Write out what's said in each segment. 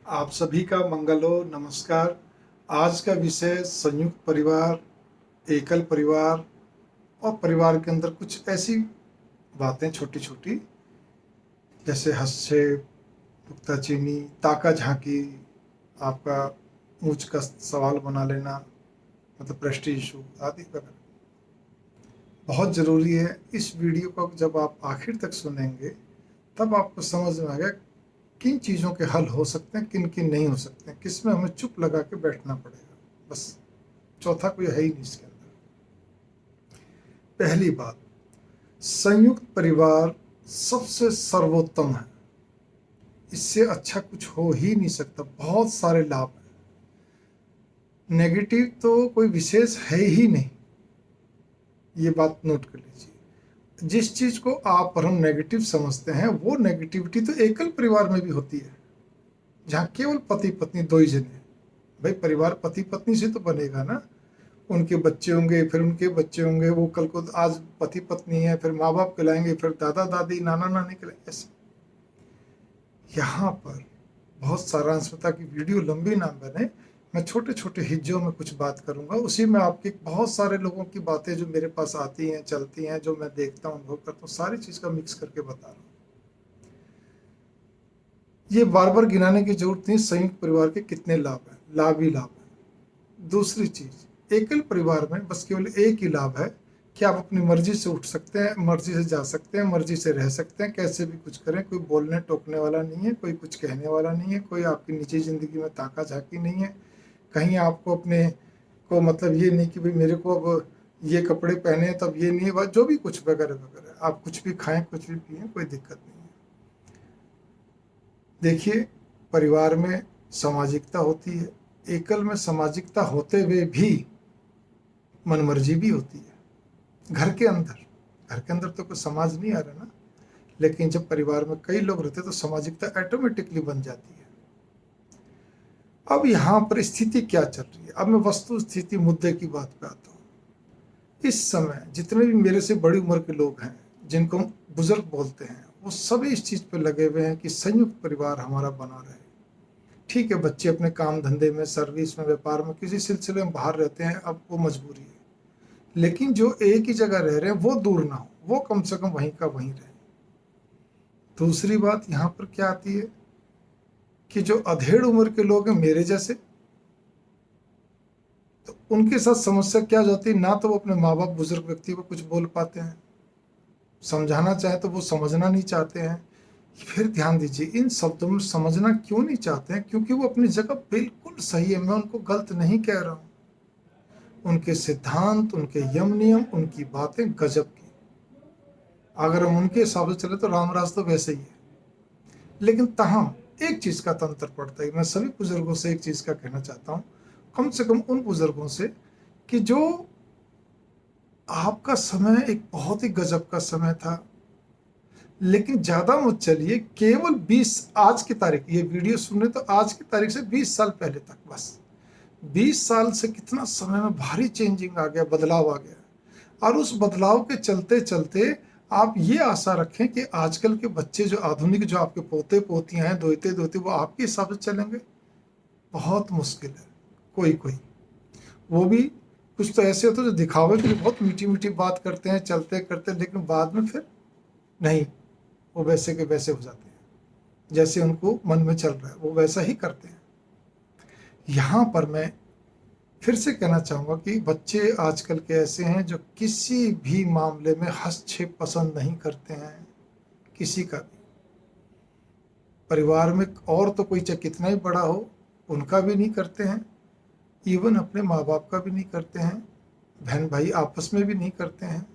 आप सभी का मंगल हो। नमस्कार। आज का विषय संयुक्त परिवार, एकल परिवार और परिवार के अंदर कुछ ऐसी बातें छोटी छोटी, जैसे हस्तक्षेप, नुक्ताचीनी, ताका झांकी, आपका ऊंच का सवाल बना लेना, मतलब प्रेस्टीज इशू आदि वगैरह। बहुत ज़रूरी है। इस वीडियो को जब आप आखिर तक सुनेंगे तब आपको समझ में आएगा किन चीज़ों के हल हो सकते हैं, किन किन नहीं हो सकते हैं, किस में हमें चुप लगा के बैठना पड़ेगा। बस चौथा कोई है ही नहीं इसके अंदर। पहली बात, संयुक्त परिवार सबसे सर्वोत्तम है। इससे अच्छा कुछ हो ही नहीं सकता। बहुत सारे लाभ हैं, नेगेटिव तो कोई विशेष है ही नहीं। ये बात नोट कर लीजिए। जिस चीज़ को आप और हम नेगेटिव समझते हैं वो नेगेटिविटी तो एकल परिवार में भी होती है, जहाँ केवल पति पत्नी दो ही जने। भाई परिवार पति पत्नी से तो बनेगा ना, उनके बच्चे होंगे, फिर उनके बच्चे होंगे, वो कल को आज पति पत्नी है, फिर माँ बाप कहलाएंगे, फिर दादा दादी नाना नानी कहलाएंगे। ऐसे यहाँ पर बहुत सारांश था कि वीडियो लंबी ना बने, मैं छोटे छोटे हिज्जों में कुछ बात करूंगा। उसी में आपके बहुत सारे लोगों की बातें जो मेरे पास आती हैं, चलती हैं, जो मैं देखता हूँ, अनुभव करता हूँ, सारी चीज़ का मिक्स करके बता रहा हूँ। ये बार बार गिनाने की जरूरत नहीं। संयुक्त परिवार के कितने लाभ हैं, लाभ ही लाभ है। दूसरी चीज, एकल परिवार में बस केवल एक ही लाभ है कि आप अपनी मर्जी से उठ सकते हैं, मर्जी से जा सकते हैं, मर्जी से रह सकते हैं, कैसे भी कुछ करें। कोई बोलने टोकने वाला नहीं है, कोई कुछ कहने वाला नहीं है, कोई आपकी निजी जिंदगी में ताका झाकी नहीं है। कहीं आपको अपने को मतलब ये नहीं कि भाई मेरे को अब ये कपड़े पहने तब ये नहीं है, जो भी कुछ वगैरह वगैरह। आप कुछ भी खाएं, कुछ भी पिए, कोई दिक्कत नहीं है। देखिए, परिवार में सामाजिकता होती है, एकल में सामाजिकता होते हुए भी मनमर्जी भी होती है। घर के अंदर तो कोई समाज नहीं आ रहा ना, लेकिन जब परिवार में कई लोग रहते तो सामाजिकता ऑटोमेटिकली बन जाती है। अब यहाँ पर स्थिति क्या चल रही है, अब मैं वस्तु स्थिति मुद्दे की बात पे आता हूँ। इस समय जितने भी मेरे से बड़ी उम्र के लोग हैं, जिनको हम बुजुर्ग बोलते हैं, वो सभी इस चीज पे लगे हुए हैं कि संयुक्त परिवार हमारा बना रहे। ठीक है, बच्चे अपने काम धंधे में, सर्विस में, व्यापार में, किसी सिलसिले में बाहर रहते हैं, अब वो मजबूरी है। लेकिन जो एक ही जगह रह रहे हैं वो दूर ना हो, वो कम से कम वहीं का वहीं रहे। दूसरी बात यहाँ पर क्या आती है कि जो अधेड़ उम्र के लोग हैं मेरे जैसे, तो उनके साथ समस्या क्या जाती है, ना तो वो अपने माँ बाप बुजुर्ग व्यक्ति को कुछ बोल पाते हैं, समझाना चाहे तो वो समझना नहीं चाहते हैं। फिर ध्यान दीजिए, इन शब्दों में समझना क्यों नहीं चाहते हैं, क्योंकि वो अपनी जगह बिल्कुल सही है। मैं उनको गलत नहीं कह रहा हूँ। उनके सिद्धांत, उनके यम नियम, उनकी बातें गजब की। अगर हम उनके हिसाब से चले तो रामराज तो वैसे ही है। लेकिन तहाँ एक चीज का तंत्र पड़ता है। मैं सभी बुजुर्गों से एक चीज का कहना चाहता हूँ, कम से कम उन बुजुर्गों से कि जो आपका समय एक बहुत ही गजब का समय था, लेकिन ज्यादा मत चलिए। केवल 20, आज की तारीख, ये वीडियो सुनने तो आज की तारीख से 20 साल पहले तक, बस 20 साल से कितना समय में भारी चेंजिंग आ गया, बदलाव आ गया। और उस बदलाव के चलते चलते आप ये आशा रखें कि आजकल के बच्चे जो आधुनिक, जो आपके पोते पोतियां हैं, दोते दोते, वो आपके हिसाब से चलेंगे? बहुत मुश्किल है। कोई कोई, वो भी कुछ तो ऐसे होते हैं जो दिखावे के लिए बहुत मीठी मीठी बात करते हैं, चलते करते, लेकिन बाद में फिर नहीं, वो वैसे के वैसे हो जाते हैं। जैसे उनको मन में चल रहा है वो वैसा ही करते हैं। यहाँ पर मैं फिर से कहना चाहूँगा कि बच्चे आजकल के ऐसे हैं जो किसी भी मामले में हस्तक्षेप पसंद नहीं करते हैं, किसी का भी। परिवार में और तो कोई चाहे कितना ही बड़ा हो, उनका भी नहीं करते हैं। इवन अपने माँ बाप का भी नहीं करते हैं, बहन भाई आपस में भी नहीं करते हैं।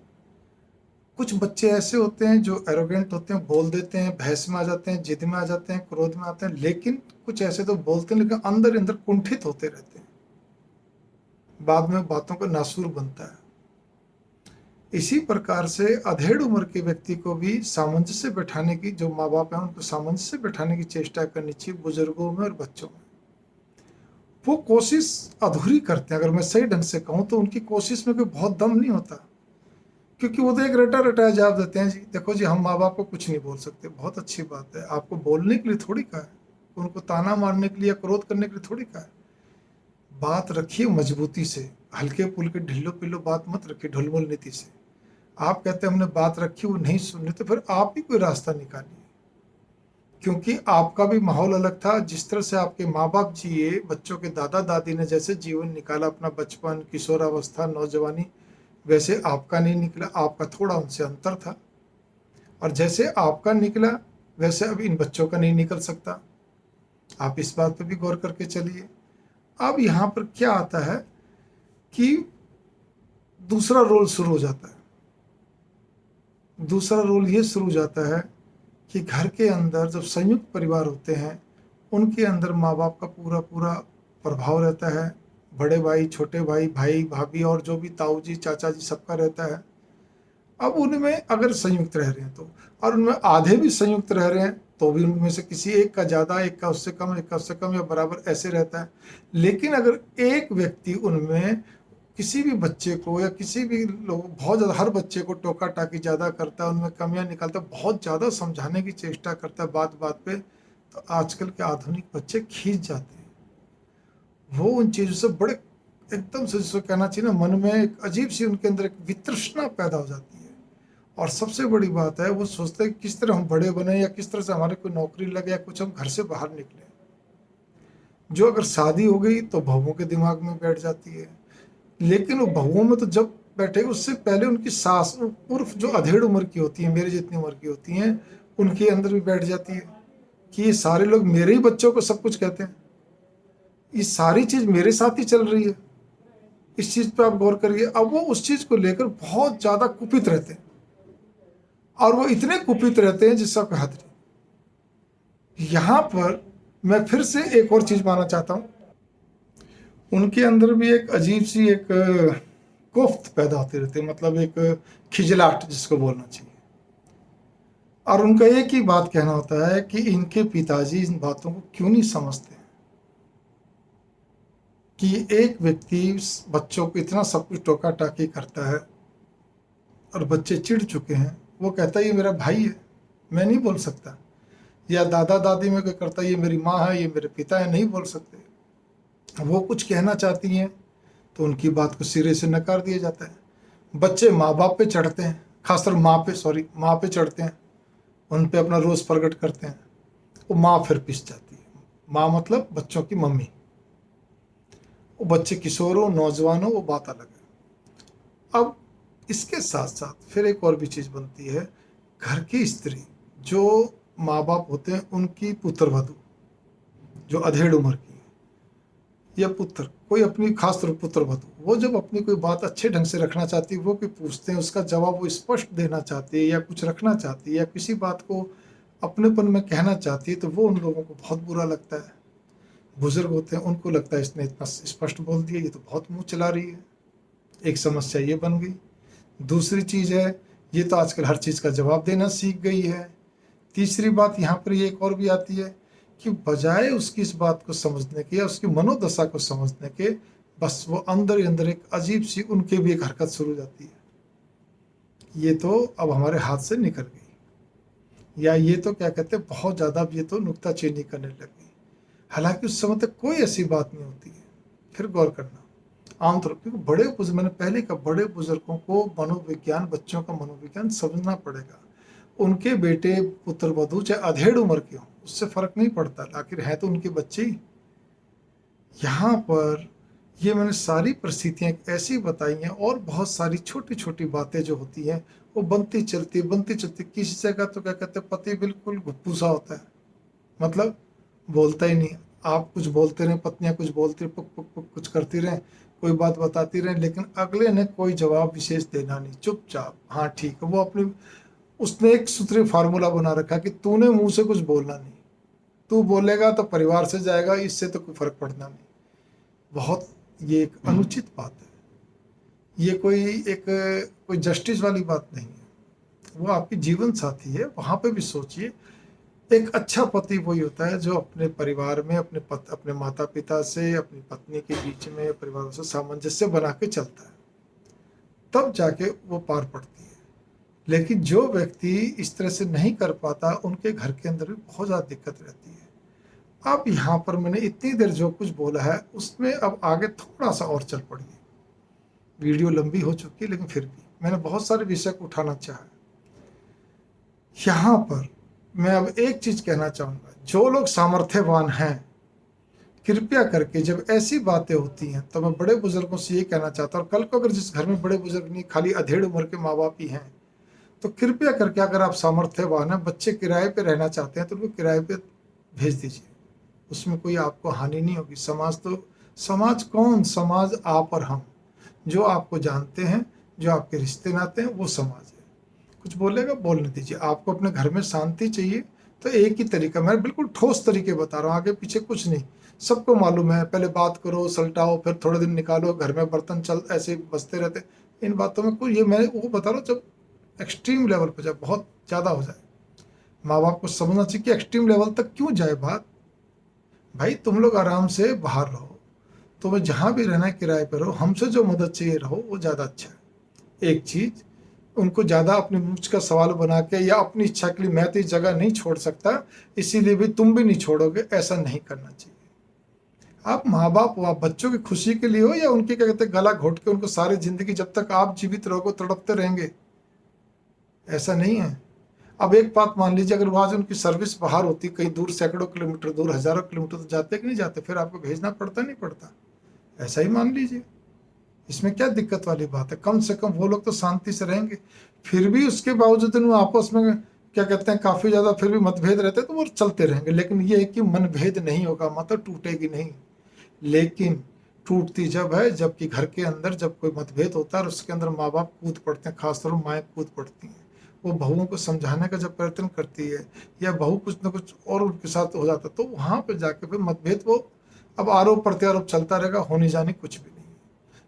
कुछ बच्चे ऐसे होते हैं जो एरोगेंट होते हैं, बोल देते हैं, बहस में आ जाते हैं, जिद में आ जाते हैं, क्रोध में आते हैं। लेकिन कुछ ऐसे तो बोलते हैं लेकिन अंदर अंदर कुंठित होते रहते हैं, बाद में बातों का नासूर बनता है। इसी प्रकार से अधेड़ उम्र के व्यक्ति को भी सामंजस्य बैठाने की, जो माँ बाप हैं उनको सामंजस्य बैठाने की चेष्टा करनी चाहिए, बुजुर्गों में और बच्चों में। वो कोशिश अधूरी करते हैं। अगर मैं सही ढंग से कहूँ तो उनकी कोशिश में कोई बहुत दम नहीं होता, क्योंकि वो तो एक रटा रटाया जवाब देते हैं, जी देखो जी हम माँ बाप को कुछ नहीं बोल सकते। बहुत अच्छी बात है, आपको बोलने के लिए थोड़ी कहा है। उनको ताना मारने के लिए या क्रोध करने के लिए थोड़ी कहा है। बात रखिए मजबूती से, हल्के पुल्के ढिल्लो पिल्लो बात मत रखिए ढुलमुल नीति से। आप कहते हैं हमने बात रखी, वो नहीं सुन रहे, तो फिर आप ही कोई रास्ता निकालिए, क्योंकि आपका भी माहौल अलग था। जिस तरह से आपके माँ बाप जिए, बच्चों के दादा दादी ने जैसे जीवन निकाला अपना बचपन, किशोरावस्था, नौजवानी, वैसे आपका नहीं निकला। आपका थोड़ा उनसे अंतर था, और जैसे आपका निकला वैसे अब इन बच्चों का नहीं निकल सकता। आप इस बात पर भी गौर करके चलिए। अब यहाँ पर क्या आता है कि दूसरा रोल शुरू हो जाता है। दूसरा रोल ये शुरू हो जाता है कि घर के अंदर जब संयुक्त परिवार होते हैं, उनके अंदर माँ बाप का पूरा पूरा प्रभाव रहता है। बड़े भाई, छोटे भाई, भाई भाभी और जो भी ताऊ जी चाचा जी सबका रहता है। अब उनमें अगर संयुक्त रह रहे हैं तो, और उनमें आधे भी संयुक्त रह रहे हैं तो भी उनमें से किसी एक का ज़्यादा, एक का उससे कम, एक का उससे कम या बराबर ऐसे रहता है। लेकिन अगर एक व्यक्ति उनमें किसी भी बच्चे को या किसी भी लोग बहुत ज़्यादा, हर बच्चे को टोका टाकी ज़्यादा करता है, उनमें कमियां निकालता है, बहुत ज़्यादा समझाने की चेष्टा करता है बात बात पे, तो आजकल के आधुनिक बच्चे खींच जाते हैं। वो उन चीज़ों से बड़े एकदम से, जिसको कहना चाहिए ना, मन में एक अजीब सी उनके अंदर एक वितृष्णा पैदा हो जाती है। और सबसे बड़ी बात है, वो सोचते हैं किस तरह हम बड़े बने, या किस तरह से हमारे कोई नौकरी लगे, या कुछ हम घर से बाहर निकले। जो अगर शादी हो गई तो बहुओं के दिमाग में बैठ जाती है। लेकिन वो बहुओं में तो जब बैठे, उससे पहले उनकी सास उर्फ जो अधेड़ उम्र की होती है, मेरे जितनी उम्र की होती हैं, उनके अंदर भी बैठ जाती है कि ये सारे लोग मेरे ही बच्चों को सब कुछ कहते हैं, ये सारी चीज़ मेरे साथ ही चल रही है। इस चीज़ पे आप गौर करिए। अब वो उस चीज़ को लेकर बहुत ज़्यादा कुपित रहते हैं, और वो इतने कुपित रहते हैं जिसका कोई हद नहीं। यहाँ पर मैं फिर से एक और चीज़ मानना चाहता हूँ, उनके अंदर भी एक अजीब सी एक कोफ्त पैदा होती रहती है, मतलब एक खिजलाहट जिसको बोलना चाहिए। और उनका एक ही बात कहना होता है कि इनके पिताजी इन बातों को क्यों नहीं समझते, कि एक व्यक्ति बच्चों को इतना सब कुछ टोका टाकी करता है और बच्चे चिढ़ चुके हैं। वो कहता है ये मेरा भाई है, मैं नहीं बोल सकता। या दादा दादी में कोई करता है ये मेरी माँ है, ये मेरे पिता है, नहीं बोल सकते। वो कुछ कहना चाहती हैं तो उनकी बात को सिरे से नकार दिया जाता है। बच्चे माँ बाप पे चढ़ते हैं, खासकर माँ पे चढ़ते हैं, उन पे अपना रोष प्रकट करते हैं। वो माँ फिर पिस जाती है। माँ मतलब बच्चों की मम्मी। वो बच्चे किशोर हो, नौजवान हो, वो बात अलग है। अब इसके साथ साथ फिर एक और भी चीज़ बनती है। घर की स्त्री, जो माँ बाप होते हैं, उनकी पुत्रवधू जो अधेड़ उम्र की है, या पुत्र, कोई अपनी खास तौर पुत्रवधू, वो जब अपनी कोई बात अच्छे ढंग से रखना चाहती है, वो कोई पूछते हैं, उसका जवाब वो स्पष्ट देना चाहती है, या कुछ रखना चाहती है, या किसी बात को अपनेपन में कहना चाहती है, तो वो उन लोगों को बहुत बुरा लगता है। बुजुर्ग होते हैं, उनको लगता है इसने इतना स्पष्ट बोल दिया, ये तो बहुत मुंह चला रही है। एक समस्या ये बन गई। दूसरी चीज़ है, ये तो आजकल हर चीज़ का जवाब देना सीख गई है। तीसरी बात यहाँ पर ये एक और भी आती है कि बजाय उसकी इस बात को समझने के या उसकी मनोदशा को समझने के, बस वो अंदर ही अंदर एक अजीब सी उनके भी एक हरकत शुरू हो जाती है, ये तो अब हमारे हाथ से निकल गई, या ये तो क्या कहते हैं बहुत ज़्यादा अब ये तो नुक्ताचीनी करने लग गई। हालांकि उस समय तक कोई ऐसी बात नहीं होती है। फिर गौर करना, आमतौर पर बड़े बुजुर्ग, मैंने पहले कहा, बड़े बुजुर्गों को मनोविज्ञान, बच्चों का मनोविज्ञान समझना पड़ेगा। उनके बेटे पुत्रवधू चाहे अधेड़ उम्र के हों, उससे फर्क नहीं पड़ता, आखिर है तो उनके बच्चे ही। यहाँ पर ये मैंने सारी परिस्थितियाँ ऐसी बताई हैं, और बहुत सारी छोटी छोटी बातें जो होती हैं वो बनती चलती। किसी जगह तो क्या कहते हैं, पति बिल्कुल घुप्पू सा होता है, मतलब बोलता ही नहीं। आप कुछ बोलते रहें, पत्नियां कुछ बोलती पुक पुक पुक कुछ करती रहें, कोई बात बताती रहें, लेकिन अगले ने कोई जवाब विशेष देना नहीं, चुपचाप हाँ ठीक है। वो अपनी, उसने एक सूत्रीय फार्मूला बना रखा कि तूने मुंह से कुछ बोलना नहीं, तू बोलेगा तो परिवार से जाएगा, इससे तो कोई फर्क पड़ना नहीं। बहुत ये एक अनुचित बात है। ये कोई जस्टिस वाली बात नहीं है। वो आपकी जीवन साथी है, वहाँ पे भी सोचिए। एक अच्छा पति वही होता है जो अपने परिवार में अपने माता पिता से, अपनी पत्नी के बीच में, परिवार से सामंजस्य बना के चलता है, तब जाके वो पार पड़ती है। लेकिन जो व्यक्ति इस तरह से नहीं कर पाता, उनके घर के अंदर भी बहुत ज़्यादा दिक्कत रहती है। अब यहाँ पर मैंने इतनी देर जो कुछ बोला है उसमें अब आगे थोड़ा सा और चल पड़िए। वीडियो लंबी हो चुकी है लेकिन फिर भी मैंने बहुत सारे विषय को उठाना चाहा। यहाँ पर मैं अब एक चीज कहना चाहूंगा, जो लोग सामर्थ्यवान हैं कृपया करके जब ऐसी बातें होती हैं तो मैं बड़े बुजुर्गों से ये कहना चाहता हूँ, कल को अगर जिस घर में बड़े बुजुर्ग नहीं खाली अधेड़ उम्र के माँ बाप ही हैं तो कृपया करके अगर आप सामर्थ्यवान हैं, बच्चे किराए पे रहना चाहते हैं तो उनको किराए पे भेज दीजिए, उसमें कोई आपको हानि नहीं होगी। समाज तो समाज कौन, समाज आप और हम, जो आपको जानते हैं, जो आपके रिश्ते नाते हैं वो समाज है। कुछ बोलेगा बोलने दीजिए। आपको अपने घर में शांति चाहिए तो एक ही तरीका, मैं बिल्कुल ठोस तरीके बता रहा हूँ, आगे पीछे कुछ नहीं, सबको मालूम है। पहले बात करो, सलटाओ, फिर थोड़े दिन निकालो, घर में बर्तन चल ऐसे बजते रहते, इन बातों में कोई, ये मैं वो बता रहा हूँ जब एक्सट्रीम लेवल पर जब बहुत ज़्यादा हो जाए, माँ बाप को समझना चाहिए कि एक्सट्रीम लेवल तक क्यों जाए बात। भाई तुम लोग आराम से बाहर रहो, तुम्हें जहाँ भी रहना है किराए पर रहो, हमसे जो मदद चाहिए रहो वो ज़्यादा अच्छा है। एक चीज़, उनको ज़्यादा अपनी मुझ का सवाल बना के या अपनी इच्छा के लिए मैं तो इस जगह नहीं छोड़ सकता इसीलिए भी तुम भी नहीं छोड़ोगे, ऐसा नहीं करना चाहिए। आप माँ बाप हो, आप बच्चों की खुशी के लिए हो या उनके क्या कहते हैं गला घोट के उनको सारी जिंदगी जब तक आप जीवित रहोगे तड़पते रहेंगे, ऐसा नहीं है। अब एक बात मान लीजिए, अगर वहाँ से उनकी सर्विस बाहर होती, कहीं दूर सैकड़ों किलोमीटर दूर, हजारों किलोमीटर, तो जाते कि नहीं जाते, फिर आपको भेजना पड़ता नहीं पड़ता, ऐसा ही मान लीजिए। इसमें क्या दिक्कत वाली बात है, कम से कम वो लोग तो शांति से रहेंगे। फिर भी उसके बावजूद वो आपस में क्या कहते हैं काफ़ी ज़्यादा फिर भी मतभेद रहते हैं तो वो चलते रहेंगे, लेकिन ये है कि मनभेद नहीं होगा, मतलब टूटेगी नहीं। लेकिन टूटती जब है जबकि घर के अंदर जब कोई मतभेद होता है और उसके अंदर माँ बाप कूद पड़ते हैं, खासतौर माएँ कूद पड़ती हैं, वो बहुओं को समझाने का जब प्रयत्न करती है या बहू कुछ ना कुछ और उनके साथ हो जाता है तो वहाँ पर जाके फिर मतभेद, वो अब आरोप प्रत्यारोप चलता रहेगा, होने जाने कुछ भी नहीं।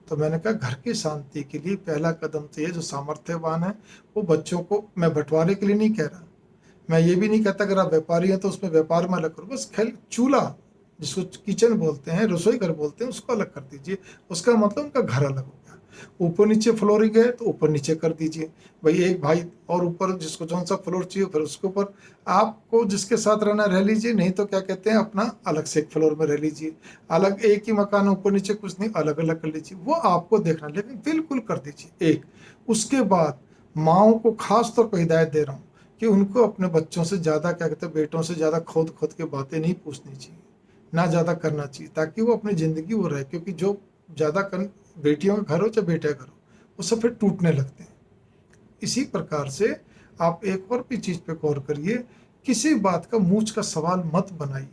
तो मैंने कहा घर की शांति के लिए पहला कदम तो ये, जो सामर्थ्यवान है वो बच्चों को, मैं बंटवारे के लिए नहीं कह रहा, मैं ये भी नहीं कहता अगर आप व्यापारी हैं तो उसमें व्यापार में अलग करो, बस खेल चूल्हा जिसको किचन बोलते हैं, रसोई घर बोलते हैं, उसको अलग कर दीजिए। उसका मतलब उनका घर अलग हो गया। ऊपर नीचे फ्लोरिंग है तो ऊपर नीचे कर दीजिए, भाई एक भाई और ऊपर जिसको जौन सा फ्लोर चाहिए फिर उसके ऊपर आपको जिसके साथ रहना रह लीजिए, नहीं तो क्या कहते हैं अपना अलग से एक फ्लोर में रह लीजिए। अलग एक ही मकान ऊपर नीचे कुछ नहीं, अलग अलग कर लीजिए, वो आपको देखना, लेकिन बिल्कुल कर दीजिए एक। उसके बाद माओ को खास तौर पर हिदायत दे रहा हूँ कि उनको अपने बच्चों से ज़्यादा क्या कहते हैं बेटों से ज़्यादा खोद खोद के बातें नहीं पूछनी चाहिए, ना ज़्यादा करना चाहिए, ताकि वो अपनी ज़िंदगी वो रहे। क्योंकि जो ज़्यादा कर, बेटियों का घर हो चाहे बेटे का घर हो, वो सब फिर टूटने लगते हैं। इसी प्रकार से आप एक और भी चीज़ पे गौर करिए, किसी बात का मूंछ का सवाल मत बनाइए।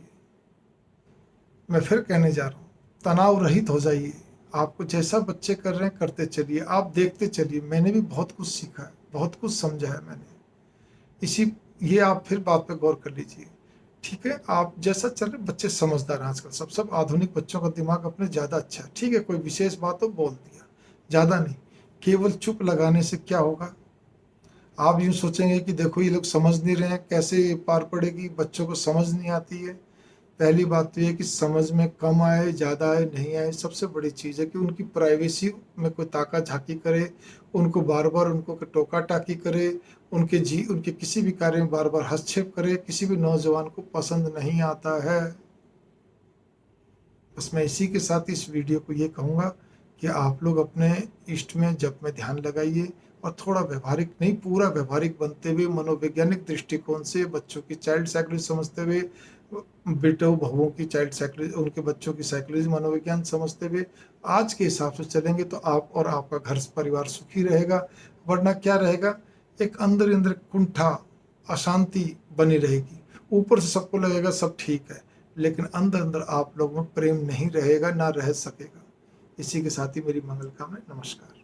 मैं फिर कहने जा रहा हूँ, तनाव रहित हो जाइए। आपको जैसा बच्चे कर रहे हैं करते चलिए, आप देखते चलिए। मैंने भी बहुत कुछ सीखा है, बहुत कुछ समझा है मैंने। इसी ये आप फिर बात पे गौर कर लीजिए, ठीक है। आप जैसा चल रहे, बच्चे समझदार हैं आजकल, सब आधुनिक बच्चों का दिमाग अपने ज़्यादा अच्छा है, ठीक है। कोई विशेष बात हो बोल दिया, ज़्यादा नहीं। केवल चुप लगाने से क्या होगा, आप यूँ सोचेंगे कि देखो ये लोग समझ नहीं रहे हैं, कैसे पार पड़ेगी, बच्चों को समझ नहीं आती है। पहली बात तो ये कि समझ में कम आए ज़्यादा आए नहीं आए, सबसे बड़ी चीज़ है कि उनकी प्राइवेसी में कोई ताका झाकी करे, उनको बार बार उनको टोका टाकी करे, उनके किसी भी कार्य में बार बार हस्तक्षेप करे, किसी भी नौजवान को पसंद नहीं आता है। बस मैं इसी के साथ इस वीडियो को ये कहूँगा कि आप लोग अपने इष्ट में जप में ध्यान लगाइए और थोड़ा व्यवहारिक नहीं, पूरा व्यवहारिक बनते हुए, मनोवैज्ञानिक दृष्टिकोण से बच्चों की चाइल्ड साइकोलॉजी समझते हुए, बेटों बहुओं की चाइल्ड साइकोलॉजी, उनके बच्चों की साइकोलॉजी मनोविज्ञान समझते हुए आज के हिसाब से चलेंगे तो आप और आपका घर परिवार सुखी रहेगा। वरना क्या रहेगा, एक अंदर अंदर कुंठा, अशांति बनी रहेगी। ऊपर से सबको लगेगा सब ठीक है, लेकिन अंदर अंदर आप लोगों में प्रेम नहीं रहेगा, ना रह सकेगा। इसी के साथ ही मेरी मंगल कामना। नमस्कार।